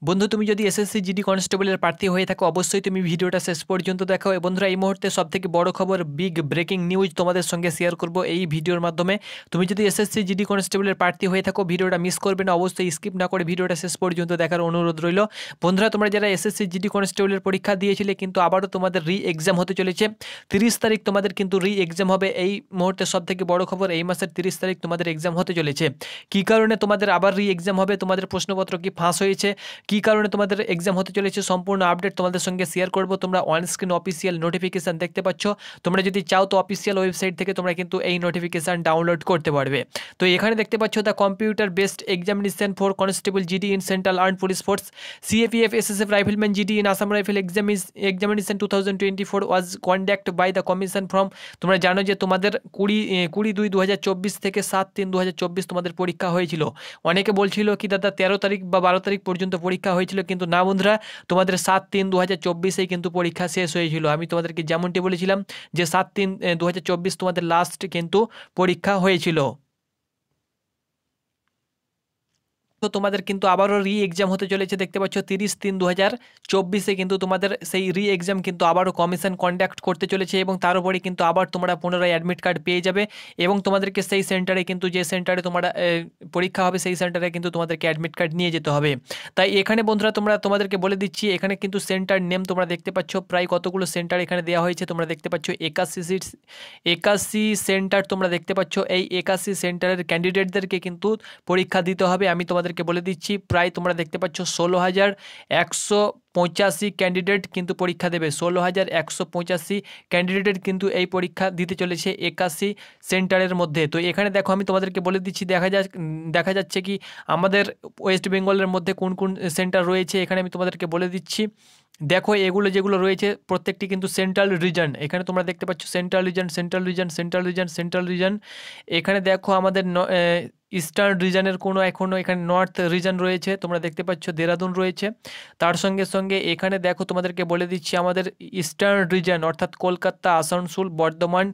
বন্ধু তুমি যদি এসএসসি জিডি কনস্টেবলের প্রার্থী হয়ে থাকো অবশ্যই তুমি ভিডিওটা শেষ পর্যন্ত দেখো। বন্ধুরা এই মুহূর্তে সবথেকে বড় খবর, বিগ ব্রেকিং নিউজ তোমাদের সঙ্গে শেয়ার করব এই ভিডিওর মাধ্যমে। তুমি যদি এসএসসি জিডি কনস্টেবলের প্রার্থী হয়ে থাকো ভিডিওটা মিস করবে না, অবশ্যই স্কিপ না করে ভিডিওটা শেষ পর্যন্ত দেখার অনুরোধ রইল। বন্ধুরা তোমরা যারা এসএসসি জিডি কনস্টেবলের পরীক্ষা দিয়েছিলে কিন্তু আবারও তোমাদের রি এক্সাম হতে চলেছে। 30 তারিখ তোমাদের কিন্তু রি এক্সাম হবে। এই মুহূর্তে সবথেকে বড় খবর, এই মাসের 30 তারিখ তোমাদের এক্সাম হতে চলেছে। কী কারণে তোমাদের আবার রি এক্সাম হবে, তোমাদের প্রশ্নপত্র কি ফাঁস হয়েছে, কী কারণে তোমাদের এক্সাম হতে চলেছে, সম্পূর্ণ আপডেট তোমাদের সঙ্গে শেয়ার করব। তোমরা অন স্ক্রিন অফিসিয়াল নোটিফিকেশন দেখতে পাচ্ছ। তোমরা যদি চাও তো অফিসিয়াল ওয়েবসাইট থেকে তোমরা কিন্তু এই নোটিফিকেশন ডাউনলোড করতে পারবে। তো এখানে দেখতে পাচ্ছ the computer based examination for constable GD in central arm police force CAPF SSF rifleman GD in Assam rifle examination 2024 was conduct by the commission from. তোমরা জানো যে তোমাদের 20/2/2024 থেকে 7/3/2024 তোমাদের পরীক্ষা হয়েছিল। অনেকে বলছিল কি দাদা 13 তারিখ বা 12 তারিখ পর্যন্ত পরীক্ষা হয়েছিল, কিন্তু না বন্ধুরা, তোমাদের 7/3/2024 কিন্তু পরীক্ষা শেষ হয়েছিল। আমি তোমাদেরকে যেমনটি বলেছিলাম যে 7/3/2024 তোমাদের লাস্ট কিন্তু পরীক্ষা হয়েছিল। তো তোমাদের কিন্তু আবারও রি এক্সাম হতে চলেছে। দেখতে পাচ্ছ 30/3/2024 কিন্তু তোমাদের সেই রি এক্সাম কিন্তু আবারও কমিশন কন্ডাক্ট করতে চলেছে, এবং তার উপরে কিন্তু আবার তোমরা পুনরায় অ্যাডমিট কার্ড পেয়ে যাবে, এবং তোমাদেরকে সেই সেন্টারে কিন্তু যে সেন্টারে তোমরা পরীক্ষা হবে সেই সেন্টারে কিন্তু তোমাদেরকে অ্যাডমিট কার্ড নিয়ে যেতে হবে। তাই এখানে বন্ধুরা তোমাদেরকে বলে দিচ্ছি, এখানে কিন্তু সেন্টার নেম তোমরা দেখতে পাচ্ছ, প্রায় কতগুলো সেন্টার এখানে দেওয়া হয়েছে তোমরা দেখতে পাচ্ছ। 81 সেন্টার তোমরা দেখতে পাচ্ছ। এই 81 সেন্টারের ক্যান্ডিডেটদেরকে কিন্তু পরীক্ষা দিতে হবে। আমি তোমাদেরকে বলে দিচ্ছি, প্রায় তোমরা দেখতে পাচ্ছ 16,185 ক্যান্ডিডেট কিন্তু পরীক্ষা দেবে। 16,185 ক্যান্ডিডেট কিন্তু এই পরীক্ষা দিতে চলেছে 81 সেন্টারের মধ্যে। তো এখানে দেখো আমি তোমাদেরকে বলে দিচ্ছি, দেখা যাচ্ছে কি আমাদের ওয়েস্ট বেঙ্গলের মধ্যে কোন কোন সেন্টার রয়েছে এখানে আমি তোমাদেরকে বলে দিচ্ছি। দেখো এগুলো যেগুলো রয়েছে প্রত্যেকটি কিন্তু সেন্ট্রাল রিজন। এখানে তোমরা দেখতে পাচ্ছ central reason, central reason, central reason, central reason. এখানে দেখো আমাদের ইস্টার্ন রিজনের কোনো এখনও এখানে নর্থ রিজন রয়েছে, তোমরা দেখতে পাচ্ছ দেরাদুন রয়েছে। তার সঙ্গে সঙ্গে এখানে দেখো তোমাদেরকে বলে দিচ্ছি আমাদের ইস্টার্ন রিজন অর্থাৎ কলকাতা, আসানসোল, বর্ধমান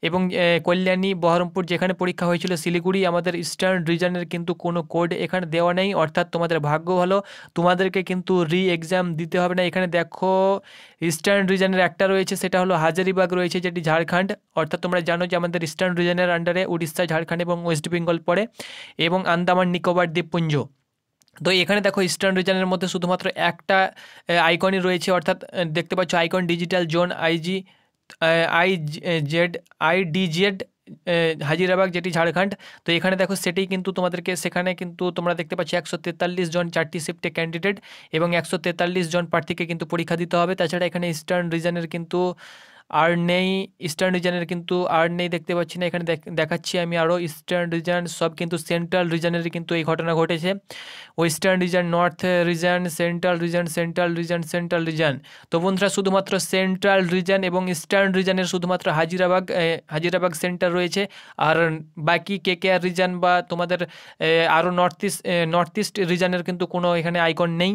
এবং কল্যাণী, বহরমপুর যেখানে পরীক্ষা হয়েছিল শিলিগুড়ি। আমাদের ইস্টার্ন রিজনের কিন্তু কোনো কোড এখানে দেওয়া নেই, অর্থাৎ তোমাদের ভাগ্য ভালো, তোমাদেরকে কিন্তু রি এক্সাম দিতে হবে না। এখানে দেখো ইস্টার্ন রিজনের একটা রয়েছে, সেটা হলো হাজারিবাগ রয়েছে, যেটি ঝাড়খণ্ড। অর্থাৎ তোমরা জানো যে আমাদের ইস্টার্ন রিজনের আন্ডারে উড়িষ্যা, ঝাড়খণ্ড এবং ওয়েস্ট বেঙ্গল পড়ে, এবং আন্দামান নিকোবর দ্বীপপুঞ্জ। তো এখানে দেখো ইস্টার্ন রিজনের মধ্যে শুধুমাত্র একটা আইকনই রয়েছে, অর্থাৎ দেখতে পাচ্ছ আইকন ডিজিটাল জোন আইডিজেড হাজিরাবাগ, যেটি ঝাড়খণ্ড। তো এখানে দেখো সেটাই কিন্তু তোমাদেরকে, সেখানে কিন্তু তোমরা দেখতে পাচ্ছ 143 জন 4টি শিফটে ক্যান্ডিডেট এবং 143 জন প্রার্থীকে কিন্তু পরীক্ষা দিতে হবে। তাছাড়া এখানে ইস্টার্ন রিজনের কিন্তু আর নেই, ইস্টার্ন রিজনের কিন্তু আর নেই, দেখতে পাচ্ছি না। এখানে দেখাচ্ছি আমি আরও ইস্টার্ন রিজন, সব কিন্তু সেন্ট্রাল রিজনেরই কিন্তু এই ঘটনা ঘটেছে। Western reason, north reason, central reason, central reason, central reason. তো বন্ধুরা শুধুমাত্র সেন্ট্রাল রিজন এবং ইস্টার্ন রিজনের শুধুমাত্র হাজিরাবাগ সেন্টার রয়েছে, আর বাকি কেকেআর রিজন বা তোমাদের আরও নর্থ ইস্ট রিজনের কিন্তু কোনো এখানে আইকন নেই।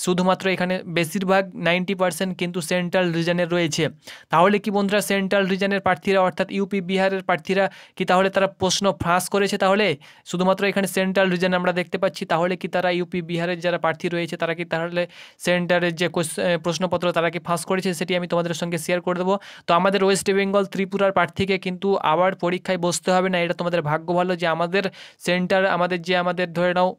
শুধুমাত্র এখানে বেশিরভাগ 90% কিন্তু সেন্ট্রাল রিজনের রয়েছে। তাহলে কি বন্ধুরা সেন্ট্রাল রিজনের প্রার্থীরা অর্থাৎ ইউপি বিহারের প্রার্থীরা কি তাহলে তারা প্রশ্ন ফাঁস করেছে? তাহলে শুধুমাত্র এখানে সেন্ট্রাল রিজন আমরা দেখতে পাচ্ছি, তাহলে কি তারা ইউপি বিহারের যারা প্রার্থী রয়েছে তারা কি তাহলে সেন্টারের যে প্রশ্নপত্র তারা কি ফাঁস করেছে, সেটি আমি তোমাদের সঙ্গে শেয়ার করে দেবো। তো আমাদের ওয়েস্ট বেঙ্গল ত্রিপুরার প্রার্থীকে কিন্তু আবার পরীক্ষায় বসতে হবে না। এটা তোমাদের ভাগ্য ভালো যে আমাদের সেন্টার, আমাদের ধরে নাও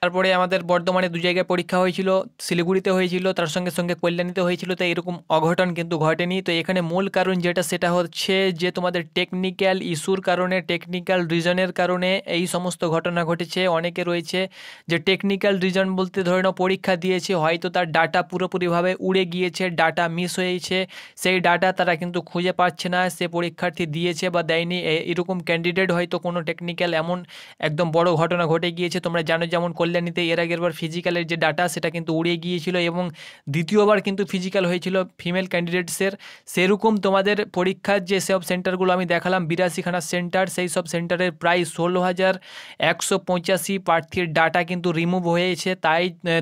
তারপরে আমাদের বর্ধমানে 2 জায়গায় পরীক্ষা হয়েছিল, শিলিগুড়িতে হয়েছিল, তার সঙ্গে সঙ্গে কল্যাণীতে হয়েছিল। তো এরকম অঘটন কিন্তু ঘটেনি। তো এখানে মূল কারণ যেটা সেটা হচ্ছে যে তোমাদের টেকনিক্যাল ইস্যুর কারণে, টেকনিক্যাল রিজনের কারণে এই সমস্ত ঘটনা ঘটেছে। অনেকে রয়েছে যে টেকনিক্যাল রিজন বলতে ধরে নাও পরীক্ষা দিয়েছে, হয়তো তার ডাটা পুরোপুরিভাবে উড়ে গিয়েছে, ডাটা মিস হয়েছে, সেই ডাটা তারা কিন্তু খুঁজে পাচ্ছে না, সে পরীক্ষার্থী দিয়েছে বা দেয়নি। এরকম ক্যান্ডিডেট হয়তো কোনো টেকনিক্যাল এমন একদম বড় ঘটনা ঘটে গিয়েছে। তোমরা জানো যেমন কল্যাণীতে এর আগের বার ফিজিক্যালের যে ডাটা সেটা কিন্তু উড়িয়ে গিয়েছিল, এবং দ্বিতীয়বার কিন্তু ফিজিক্যাল হয়েছিল ফিমেল ক্যান্ডিডেটসের। সেরকম তোমাদের পরীক্ষার যে সব সেন্টারগুলো আমি দেখালাম 82খানা সেন্টার, সেই সব সেন্টারের প্রায় 16,185 প্রার্থীর ডাটা কিন্তু রিমুভ হয়েছে।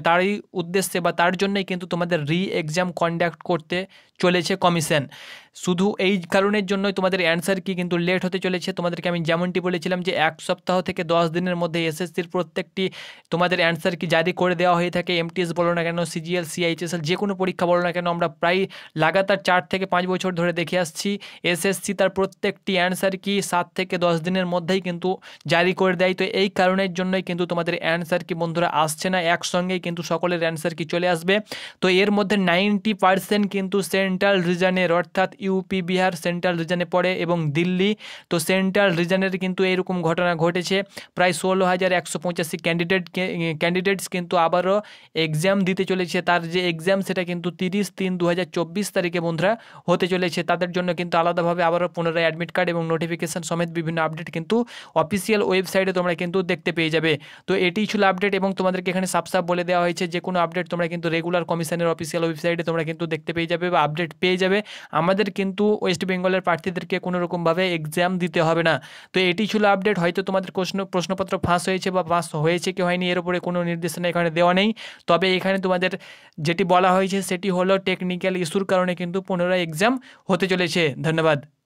তারই উদ্দেশ্যে বা তার জন্যই কিন্তু তোমাদের রি এক্সাম কন্ডাক্ট করতে চলেছে কমিশন। শুধু এই কারণের জন্যই তোমাদের অ্যান্সার কি কিন্তু লেট হতে চলেছে। তোমাদেরকে আমি যেমনটি বলেছিলাম যে 1 সপ্তাহ থেকে 10 দিনের মধ্যে এসএসসির প্রত্যেকটি তোমাদের অ্যান্সার কি জারি করে দেওয়া হয়ে থাকে। এমটিএস বলো না কেন, সিজিএল, সিআইএইচএসএল যে কোনো পরীক্ষা বলো না কেন, আমরা প্রায় লাগাতার 4 থেকে 5 বছর ধরে দেখে আসছি এসএসসি তার প্রত্যেকটি অ্যান্সার কি 7 থেকে 10 দিনের মধ্যেই কিন্তু জারি করে দেয়। তো এই কারণের জন্যই কিন্তু তোমাদের অ্যান্সার কি বন্ধুরা আসছে না, একসঙ্গেই কিন্তু সকলের অ্যান্সার কি চলে আসবে। তো এর মধ্যে 90% কিন্তু সেন্ট্রাল রিজনের, অর্থাৎ ইউপি, বিহার সেন্ট্রাল রিজনে পড়ে এবং দিল্লি। তো সেন্ট্রাল রিজনের কিন্তু এরকম ঘটনা ঘটেছে। প্রায় 16,185 ক্যান্ডিডেটস কিন্তু আবারও এক্সাম দিতে চলেছে। তার যে এক্সাম সেটা কিন্তু 30/3/2024 তারিখে বন্ধুরা হতে চলেছে। তাদের জন্য কিন্তু আলাদাভাবে আবারও পুনরায় অ্যাডমিট কার্ড এবং নোটিফিকেশান সমেত বিভিন্ন আপডেট কিন্তু অফিসিয়াল ওয়েবসাইটে তোমরা কিন্তু দেখতে পেয়ে যাবে। তো এটিই ছিল আপডেট এবং তোমাদেরকে এখানে সাফ বলে দেওয়া হয়েছে যে কোনো আপডেট তোমরা কিন্তু রেগুলার কমিশনের অফিসিয়াল ওয়েবসাইটে তোমরা কিন্তু দেখতে পেয়ে যাবে বা আপডেট পেয়ে যাবে। আমাদের কিন্তু ওয়েস্ট বেঙ্গলের প্রার্থীদেরকে কোনো রকমভাবে এক্সাম দিতে হবে না। তো এটি ছিল আপডেট। হয়তো তোমাদের প্রশ্নপত্র ফাঁস হয়েছে বা ফাঁস হয়েছে কি হয়নি এর উপরে কোনো নির্দেশনা এখানে দেওয়া নেই। তবে এখানে তোমাদের যেটি বলা হয়েছে সেটি হলো টেকনিক্যাল ইস্যুর কারণে কিন্তু পুনরায় এক্সাম হতে চলেছে। ধন্যবাদ।